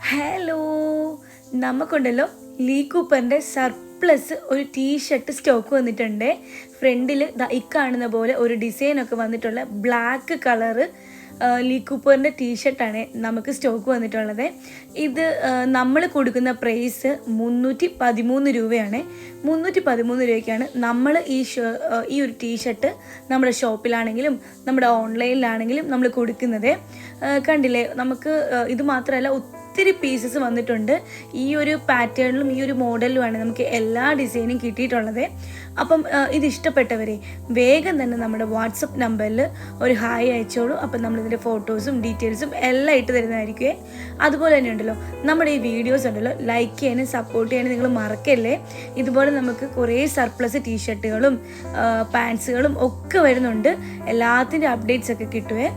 Hello, നമുക്കുണ്ടല്ലോ Lee കൂപ്പറിൻ്റെ surplus ഒരു T shirt stock വന്നിട്ടുണ്ട്. ഫ്രണ്ടിൽ ഈ കാണുന്ന പോലെ ഒരു ഡിസൈനൊക്കെ വന്നിട്ടുള്ള ബ്ലാക്ക് കളറ് ലീ കൂപ്പറിൻ്റെ ടീഷർട്ടാണ് നമുക്ക് സ്റ്റോക്ക് വന്നിട്ടുള്ളത്. ഇത് നമ്മൾ കൊടുക്കുന്ന പ്രൈസ് 313 രൂപയാണ്. 313 രൂപയ്ക്കാണ് നമ്മൾ ഈ ഒരു ടീഷർട്ട് നമ്മുടെ ഷോപ്പിലാണെങ്കിലും നമ്മുടെ ഓൺലൈനിലാണെങ്കിലും നമ്മൾ കൊടുക്കുന്നത്. കണ്ടില്ലേ, നമുക്ക് ഇത് മാത്രമല്ല ഒത്തിരി പീസസ് വന്നിട്ടുണ്ട്. ഈ ഒരു പാറ്റേണിലും ഈ ഒരു മോഡലിലുമാണ് നമുക്ക് എല്ലാ ഡിസൈനും കിട്ടിയിട്ടുള്ളത്. അപ്പം ഇത് ഇഷ്ടപ്പെട്ടവരെ വേഗം തന്നെ നമ്മുടെ വാട്സപ്പ് നമ്പറിൽ ഒരു ഹായ് അയച്ചോളൂ. അപ്പം നമ്മളിതിൻ്റെ ഫോട്ടോസും ഡീറ്റെയിൽസും എല്ലാം ഇട്ട് തരുന്നതായിരിക്കും. അതുപോലെ തന്നെ ഉണ്ടല്ലോ, നമ്മുടെ ഈ വീഡിയോസ് ഉണ്ടല്ലോ ലൈക്ക് ചെയ്യാനും സപ്പോർട്ട് ചെയ്യാനും നിങ്ങൾ മറക്കല്ലേ. ഇതുപോലെ നമുക്ക് കുറേ സർപ്ലസ് ടീഷർട്ടുകളും പാൻസുകളും ഒക്കെ വരുന്നുണ്ട്. എല്ലാത്തിൻ്റെ അപ്ഡേറ്റ്സ് ഒക്കെ കിട്ടുമേ.